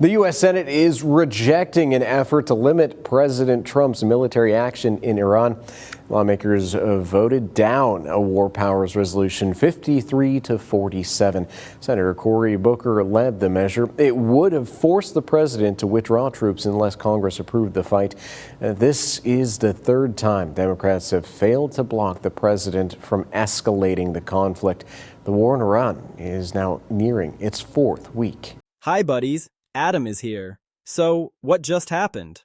The U.S. Senate is rejecting an effort to limit President Trump's military action in Iran. Lawmakers voted down a war powers resolution 53-47. Senator Cory Booker led the measure. It would have forced the president to withdraw troops unless Congress approved the fight. This is the third time Democrats have failed to block the president from escalating the conflict. The war in Iran is now nearing its fourth week. Hi, buddies. Adam is here. So, what just happened?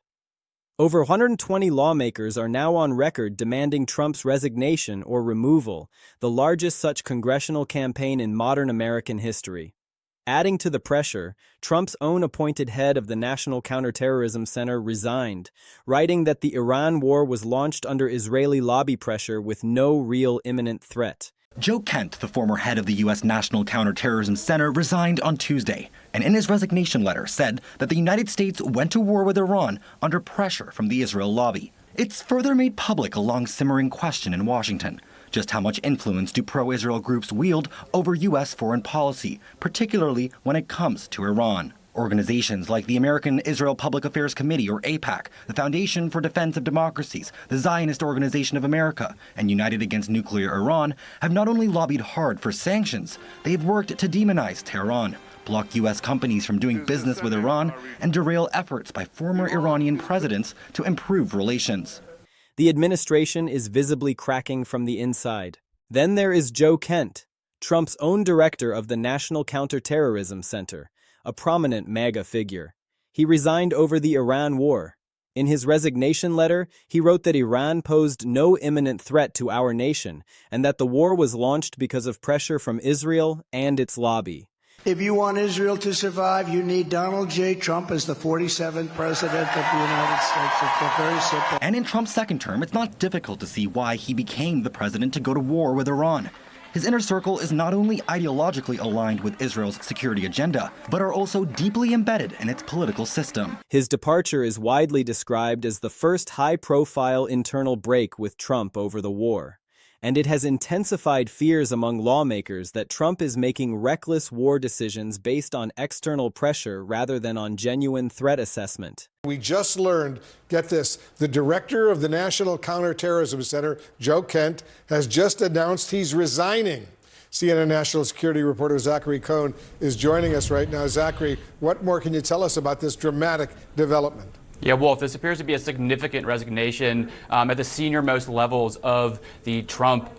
Over 120 lawmakers are now on record demanding Trump's resignation or removal, the largest such congressional campaign in modern American history. Adding to the pressure, Trump's own appointed head of the National Counterterrorism Center resigned, writing that the Iran war was launched under Israeli lobby pressure with no real imminent threat. Joe Kent, the former head of the U.S. National Counterterrorism Center, resigned on Tuesday, and in his resignation letter said that the United States went to war with Iran under pressure from the Israel lobby. It's further made public a long simmering question in Washington. Just how much influence do pro-Israel groups wield over U.S. foreign policy, particularly when it comes to Iran? Organizations like the American Israel Public Affairs Committee, or AIPAC, the Foundation for Defense of Democracies, the Zionist Organization of America, and United Against Nuclear Iran have not only lobbied hard for sanctions, they've worked to demonize Tehran, block U.S. companies from doing business with Iran, and derail efforts by former Iranian presidents to improve relations. The administration is visibly cracking from the inside. Then there is Joe Kent, Trump's own director of the National Counterterrorism Center, a prominent MAGA figure. He resigned over the Iran war. In his resignation letter, he wrote that Iran posed no imminent threat to our nation and that the war was launched because of pressure from Israel and its lobby. If you want Israel to survive, you need Donald J. Trump as the 47th president of the United States. It's very simple. And in Trump's second term, it's not difficult to see why he became the president to go to war with Iran. His inner circle is not only ideologically aligned with Israel's security agenda, but are also deeply embedded in its political system. His departure is widely described as the first high-profile internal break with Trump over the war. And it has intensified fears among lawmakers that Trump is making reckless war decisions based on external pressure rather than on genuine threat assessment. We just learned, get this, the director of the National Counterterrorism Center, Joe Kent, has just announced he's resigning. CNN national security reporter Zachary Cohn is joining us right now. Zachary, what more can you tell us about this dramatic development? Yeah, Wolf, this appears to be a significant resignation at the senior-most levels of the Trump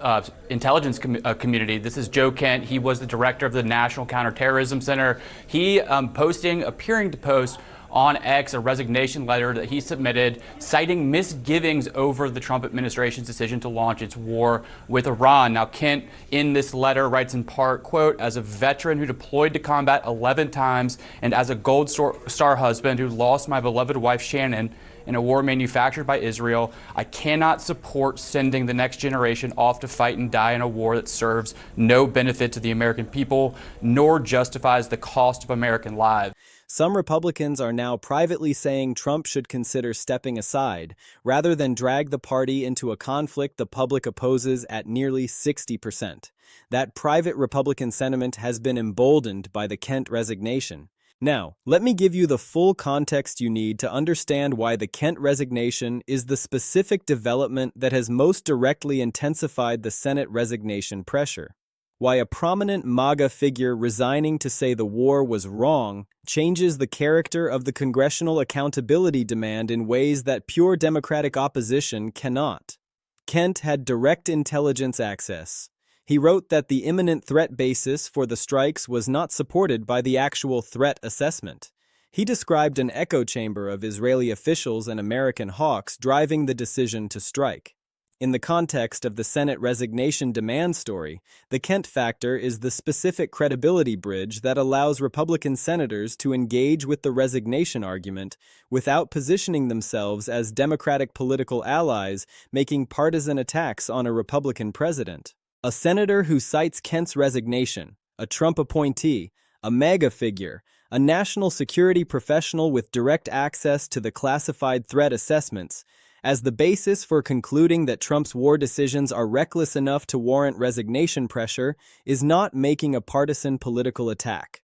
intelligence community. This is Joe Kent. He was the director of the National Counterterrorism Center. He appearing to post on X a resignation letter that he submitted citing misgivings over the Trump administration's decision to launch its war with Iran. Now, Kent in this letter writes in part, quote, as a veteran who deployed to combat 11 times and as a Gold Star husband who lost my beloved wife Shannon in a war manufactured by Israel, I cannot support sending the next generation off to fight and die in a war that serves no benefit to the American people, nor justifies the cost of American lives. Some Republicans are now privately saying Trump should consider stepping aside, rather than drag the party into a conflict the public opposes at nearly 60%. That private Republican sentiment has been emboldened by the Kent resignation. Now, let me give you the full context you need to understand why the Kent resignation is the specific development that has most directly intensified the Senate resignation pressure. Why a prominent MAGA figure resigning to say the war was wrong changes the character of the congressional accountability demand in ways that pure Democratic opposition cannot. Kent had direct intelligence access. He wrote that the imminent threat basis for the strikes was not supported by the actual threat assessment. He described an echo chamber of Israeli officials and American hawks driving the decision to strike. In the context of the Senate resignation demand story, the Kent factor is the specific credibility bridge that allows Republican senators to engage with the resignation argument without positioning themselves as Democratic political allies making partisan attacks on a Republican president. A senator who cites Kent's resignation, a Trump appointee, a MAGA figure, a national security professional with direct access to the classified threat assessments, as the basis for concluding that Trump's war decisions are reckless enough to warrant resignation pressure, is not making a partisan political attack.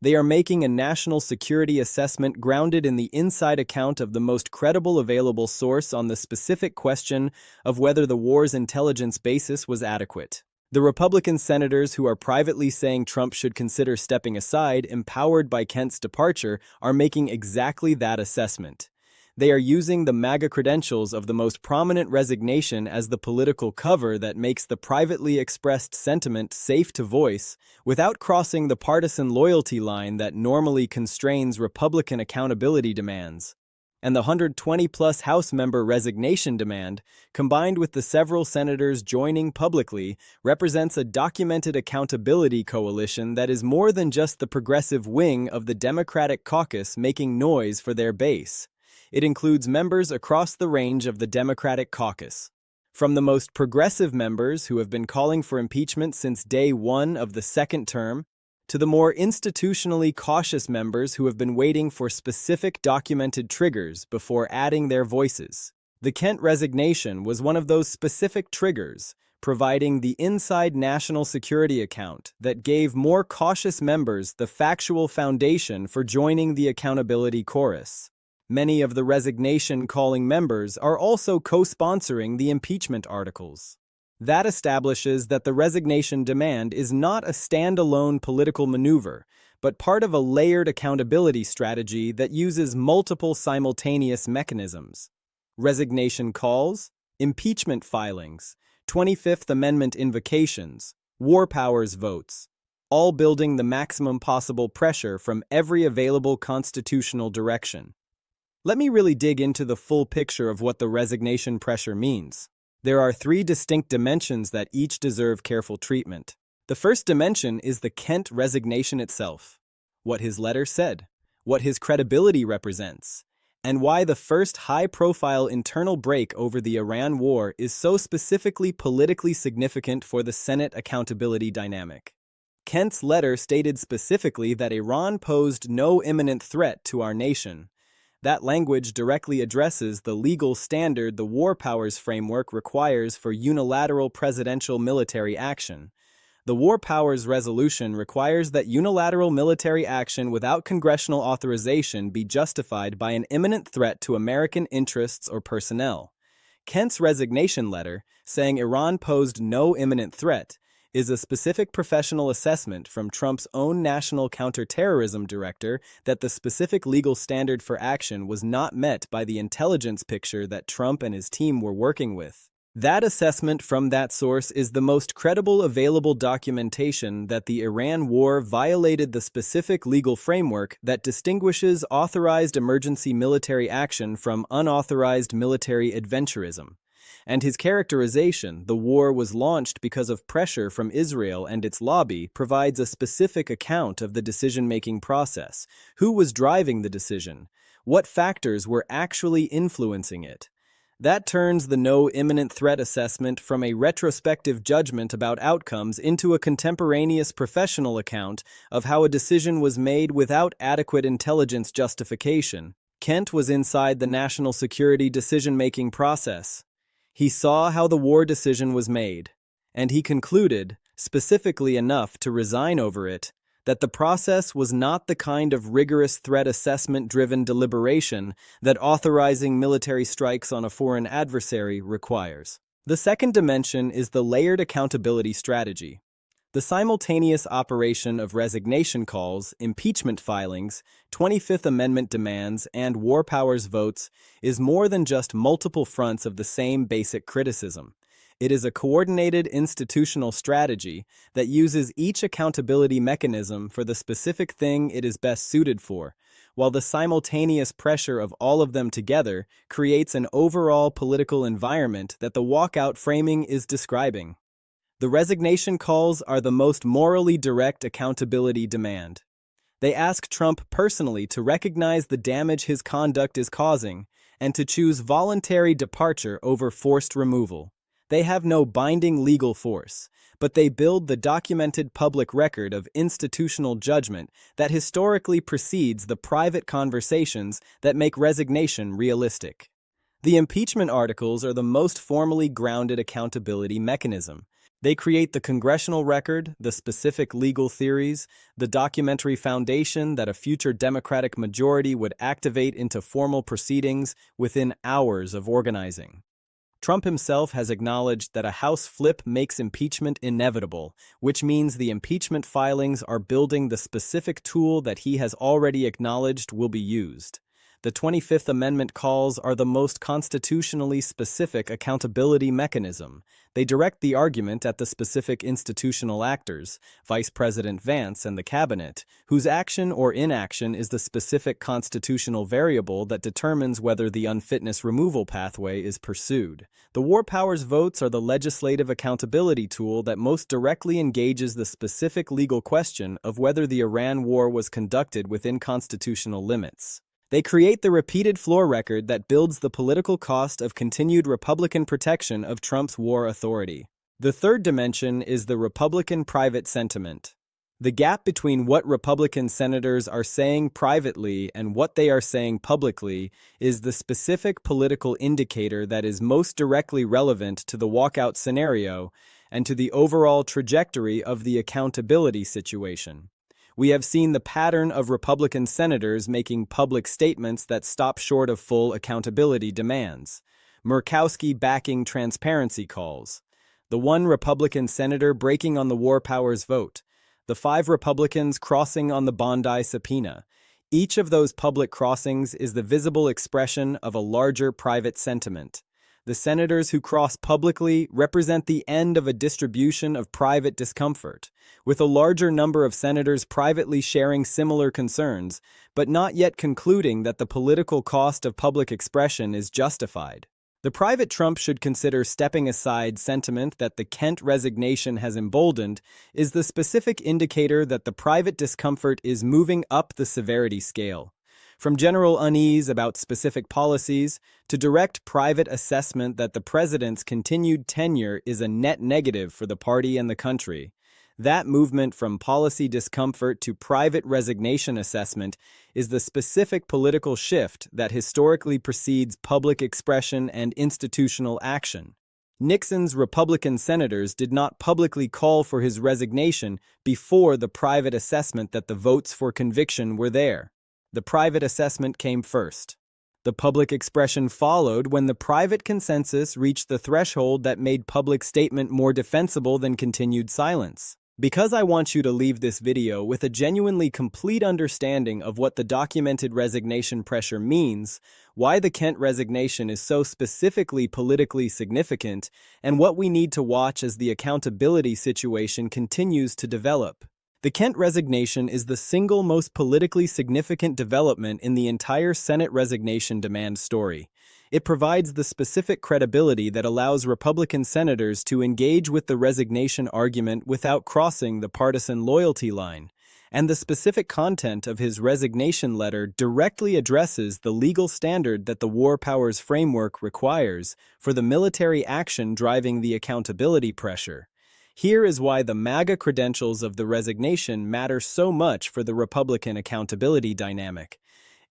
They are making a national security assessment grounded in the inside account of the most credible available source on the specific question of whether the war's intelligence basis was adequate. The Republican senators who are privately saying Trump should consider stepping aside, empowered by Kent's departure, are making exactly that assessment. They are using the MAGA credentials of the most prominent resignation as the political cover that makes the privately expressed sentiment safe to voice without crossing the partisan loyalty line that normally constrains Republican accountability demands. And the 120-plus House member resignation demand, combined with the several senators joining publicly, represents a documented accountability coalition that is more than just the progressive wing of the Democratic caucus making noise for their base. It includes members across the range of the Democratic caucus, from the most progressive members who have been calling for impeachment since day one of the second term, to the more institutionally cautious members who have been waiting for specific documented triggers before adding their voices. The Kent resignation was one of those specific triggers, providing the inside national security account that gave more cautious members the factual foundation for joining the accountability chorus. Many of the resignation-calling members are also co-sponsoring the impeachment articles. That establishes that the resignation demand is not a standalone political maneuver, but part of a layered accountability strategy that uses multiple simultaneous mechanisms. Resignation calls, impeachment filings, 25th Amendment invocations, war powers votes, all building the maximum possible pressure from every available constitutional direction. Let me really dig into the full picture of what the resignation pressure means. There are three distinct dimensions that each deserve careful treatment. The first dimension is the Kent resignation itself, what his letter said, what his credibility represents, and why the first high-profile internal break over the Iran war is so specifically politically significant for the Senate accountability dynamic. Kent's letter stated specifically that Iran posed no imminent threat to our nation. That language directly addresses the legal standard the war powers framework requires for unilateral presidential military action. The war powers resolution requires that unilateral military action without congressional authorization be justified by an imminent threat to American interests or personnel. Kent's resignation letter, saying Iran posed no imminent threat, is a specific professional assessment from Trump's own National Counterterrorism Director that the specific legal standard for action was not met by the intelligence picture that Trump and his team were working with. That assessment from that source is the most credible available documentation that the Iran war violated the specific legal framework that distinguishes authorized emergency military action from unauthorized military adventurism. And his characterization, the war was launched because of pressure from Israel and its lobby, provides a specific account of the decision-making process. Who was driving the decision? What factors were actually influencing it? That turns the no imminent threat assessment from a retrospective judgment about outcomes into a contemporaneous professional account of how a decision was made without adequate intelligence justification. Kent was inside the national security decision-making process. He saw how the war decision was made, and he concluded, specifically enough to resign over it, that the process was not the kind of rigorous threat assessment-driven deliberation that authorizing military strikes on a foreign adversary requires. The second dimension is the layered accountability strategy. The simultaneous operation of resignation calls, impeachment filings, 25th Amendment demands, and war powers votes is more than just multiple fronts of the same basic criticism. It is a coordinated institutional strategy that uses each accountability mechanism for the specific thing it is best suited for, while the simultaneous pressure of all of them together creates an overall political environment that the walkout framing is describing. The resignation calls are the most morally direct accountability demand. They ask Trump personally to recognize the damage his conduct is causing and to choose voluntary departure over forced removal. They have no binding legal force, but they build the documented public record of institutional judgment that historically precedes the private conversations that make resignation realistic. The impeachment articles are the most formally grounded accountability mechanism. They create the congressional record, the specific legal theories, the documentary foundation that a future Democratic majority would activate into formal proceedings within hours of organizing. Trump himself has acknowledged that a House flip makes impeachment inevitable, which means the impeachment filings are building the specific tool that he has already acknowledged will be used. The 25th Amendment calls are the most constitutionally specific accountability mechanism. They direct the argument at the specific institutional actors, Vice President Vance and the Cabinet, whose action or inaction is the specific constitutional variable that determines whether the unfitness removal pathway is pursued. The war powers votes are the legislative accountability tool that most directly engages the specific legal question of whether the Iran war was conducted within constitutional limits. They create the repeated floor record that builds the political cost of continued Republican protection of Trump's war authority. The third dimension is the Republican private sentiment. The gap between what Republican senators are saying privately and what they are saying publicly is the specific political indicator that is most directly relevant to the walkout scenario and to the overall trajectory of the accountability situation. We have seen the pattern of Republican senators making public statements that stop short of full accountability demands. Murkowski backing transparency calls. The one Republican senator breaking on the war powers vote. The 5 Republicans crossing on the Bondi subpoena. Each of those public crossings is the visible expression of a larger private sentiment. The senators who cross publicly represent the end of a distribution of private discomfort, with a larger number of senators privately sharing similar concerns, but not yet concluding that the political cost of public expression is justified. The private Trump should consider stepping aside sentiment that the Kent resignation has emboldened is the specific indicator that the private discomfort is moving up the severity scale. From general unease about specific policies to direct private assessment that the president's continued tenure is a net negative for the party and the country. That movement from policy discomfort to private resignation assessment is the specific political shift that historically precedes public expression and institutional action. Nixon's Republican senators did not publicly call for his resignation before the private assessment that the votes for conviction were there. The private assessment came first. The public expression followed when the private consensus reached the threshold that made public statement more defensible than continued silence. Because I want you to leave this video with a genuinely complete understanding of what the documented resignation pressure means, why the Kent resignation is so specifically politically significant, and what we need to watch as the accountability situation continues to develop. The Kent resignation is the single most politically significant development in the entire Senate resignation demand story. It provides the specific credibility that allows Republican senators to engage with the resignation argument without crossing the partisan loyalty line. And the specific content of his resignation letter directly addresses the legal standard that the War Powers Framework requires for the military action driving the accountability pressure. Here is why the MAGA credentials of the resignation matter so much for the Republican accountability dynamic.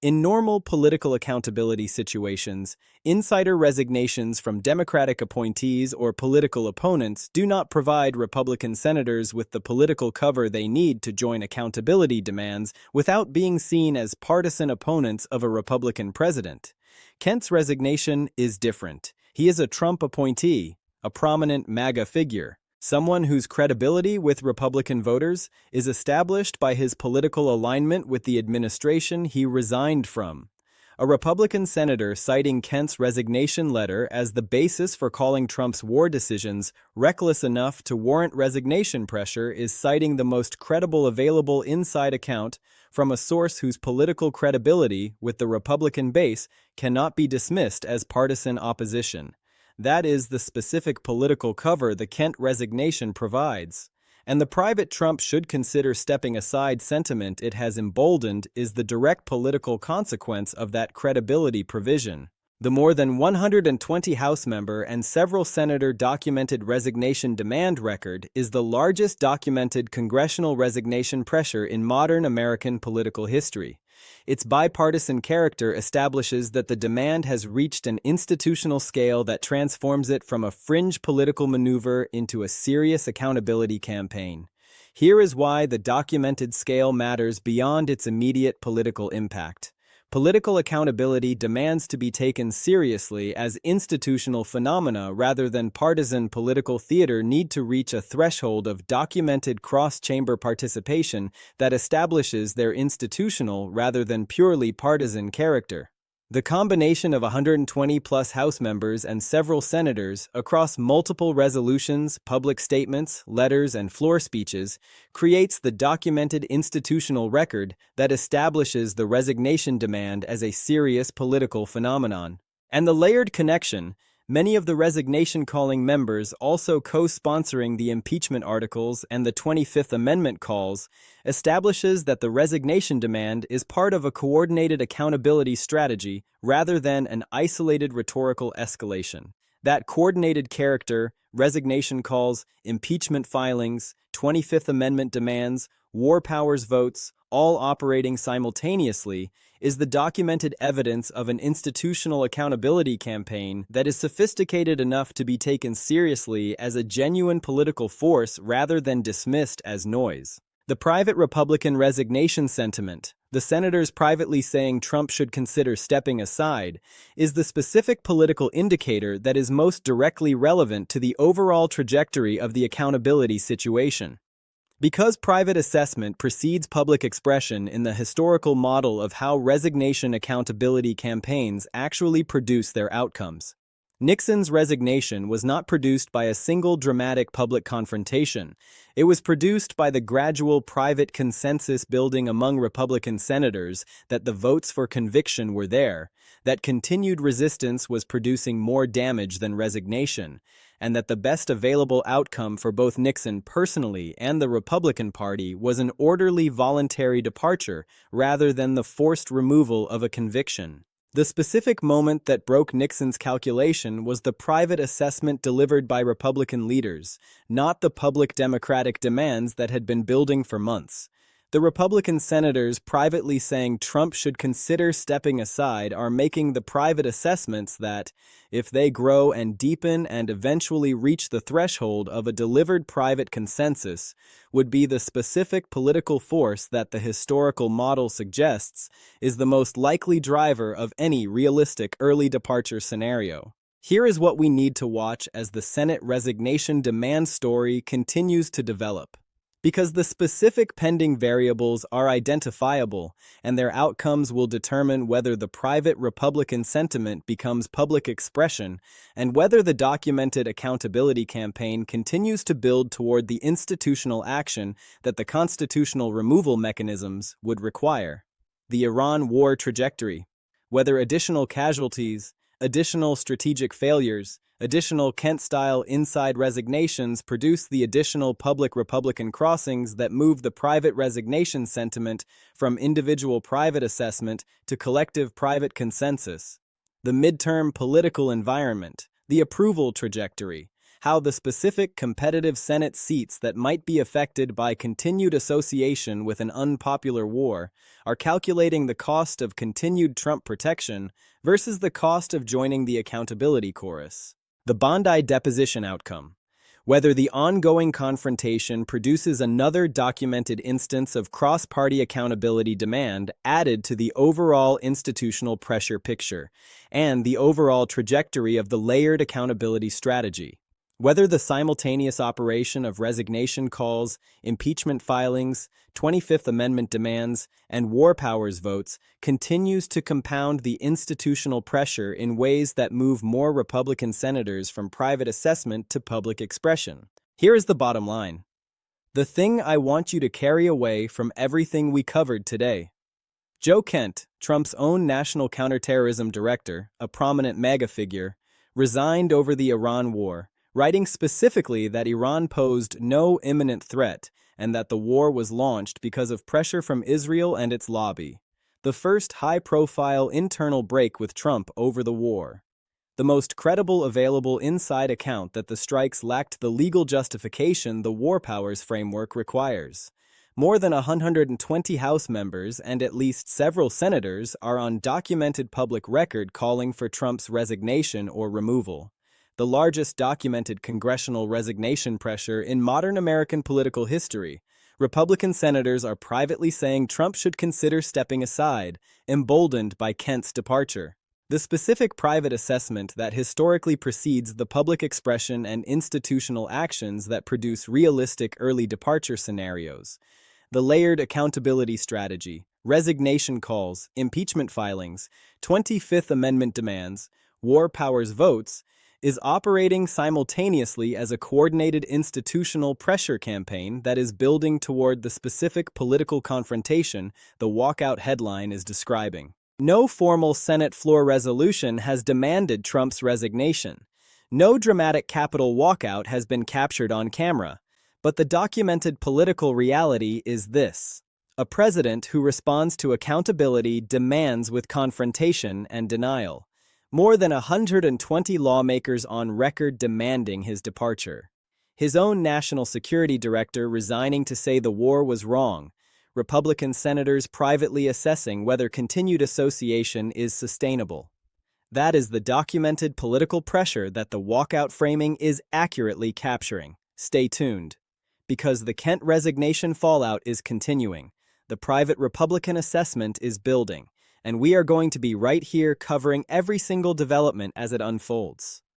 In normal political accountability situations, insider resignations from Democratic appointees or political opponents do not provide Republican senators with the political cover they need to join accountability demands without being seen as partisan opponents of a Republican president. Kent's resignation is different. He is a Trump appointee, a prominent MAGA figure. Someone whose credibility with Republican voters is established by his political alignment with the administration he resigned from. A Republican senator citing Kent's resignation letter as the basis for calling Trump's war decisions reckless enough to warrant resignation pressure is citing the most credible available inside account from a source whose political credibility with the Republican base cannot be dismissed as partisan opposition. That is the specific political cover the Kent resignation provides. And the private Trump should consider stepping aside sentiment it has emboldened is the direct political consequence of that credibility provision. The more than 120 House member and several senator documented resignation demand record is the largest documented congressional resignation pressure in modern American political history. Its bipartisan character establishes that the demand has reached an institutional scale that transforms it from a fringe political maneuver into a serious accountability campaign. Here is why the documented scale matters beyond its immediate political impact. Political accountability demands to be taken seriously as institutional phenomena rather than partisan political theater need to reach a threshold of documented cross-chamber participation that establishes their institutional rather than purely partisan character. The combination of 120-plus House members and several senators across multiple resolutions, public statements, letters, and floor speeches creates the documented institutional record that establishes the resignation demand as a serious political phenomenon. And the layered connection, many of the resignation-calling members also co-sponsoring the impeachment articles and the 25th Amendment calls, establishes that the resignation demand is part of a coordinated accountability strategy rather than an isolated rhetorical escalation. That coordinated character, resignation calls, impeachment filings, 25th Amendment demands, war powers votes, all operating simultaneously, is the documented evidence of an institutional accountability campaign that is sophisticated enough to be taken seriously as a genuine political force rather than dismissed as noise. The private Republican resignation sentiment, the senators privately saying Trump should consider stepping aside, is the specific political indicator that is most directly relevant to the overall trajectory of the accountability situation. Because private assessment precedes public expression in the historical model of how resignation accountability campaigns actually produce their outcomes. Nixon's resignation was not produced by a single dramatic public confrontation. It was produced by the gradual private consensus building among Republican senators that the votes for conviction were there, that continued resistance was producing more damage than resignation, and that the best available outcome for both Nixon personally and the Republican Party was an orderly voluntary departure rather than the forced removal of a conviction. The specific moment that broke Nixon's calculation was the private assessment delivered by Republican leaders, not the public Democratic demands that had been building for months. The Republican senators privately saying Trump should consider stepping aside are making the private assessments that, if they grow and deepen and eventually reach the threshold of a delivered private consensus, would be the specific political force that the historical model suggests is the most likely driver of any realistic early departure scenario. Here is what we need to watch as the Senate resignation demand story continues to develop. Because the specific pending variables are identifiable, and their outcomes will determine whether the private Republican sentiment becomes public expression and whether the documented accountability campaign continues to build toward the institutional action that the constitutional removal mechanisms would require. The Iran war trajectory. Whether additional casualties, additional strategic failures, additional Kent-style inside resignations produce the additional public Republican crossings that move the private resignation sentiment from individual private assessment to collective private consensus. The midterm political environment, the approval trajectory, how the specific competitive Senate seats that might be affected by continued association with an unpopular war are calculating the cost of continued Trump protection versus the cost of joining the accountability chorus. The Bondi deposition outcome. Whether the ongoing confrontation produces another documented instance of cross-party accountability demand added to the overall institutional pressure picture, and the overall trajectory of the layered accountability strategy. Whether the simultaneous operation of resignation calls, impeachment filings, 25th Amendment demands, and war powers votes continues to compound the institutional pressure in ways that move more Republican senators from private assessment to public expression. Here is the bottom line. The thing I want you to carry away from everything we covered today. Joe Kent, Trump's own National Counterterrorism Director, a prominent MAGA figure, resigned over the Iran war, writing specifically that Iran posed no imminent threat and that the war was launched because of pressure from Israel and its lobby. The first high-profile internal break with Trump over the war. The most credible available inside account that the strikes lacked the legal justification the war powers framework requires. More than 120 House members and at least several senators are on documented public record calling for Trump's resignation or removal, the largest documented congressional resignation pressure in modern American political history. Republican senators are privately saying Trump should consider stepping aside, emboldened by Kent's departure. The specific private assessment that historically precedes the public expression and institutional actions that produce realistic early departure scenarios. The layered accountability strategy, resignation calls, impeachment filings, 25th Amendment demands, war powers votes, is operating simultaneously as a coordinated institutional pressure campaign that is building toward the specific political confrontation the walkout headline is describing. No formal Senate floor resolution has demanded Trump's resignation. No dramatic Capitol walkout has been captured on camera. But the documented political reality is this: a president who responds to accountability demands with confrontation and denial. More than 120 lawmakers on record demanding his departure. His own national security director resigning to say the war was wrong. Republican senators privately assessing whether continued association is sustainable. That is the documented political pressure that the walkout framing is accurately capturing. Stay tuned. Because the Kent resignation fallout is continuing, the private Republican assessment is building, and we are going to be right here covering every single development as it unfolds.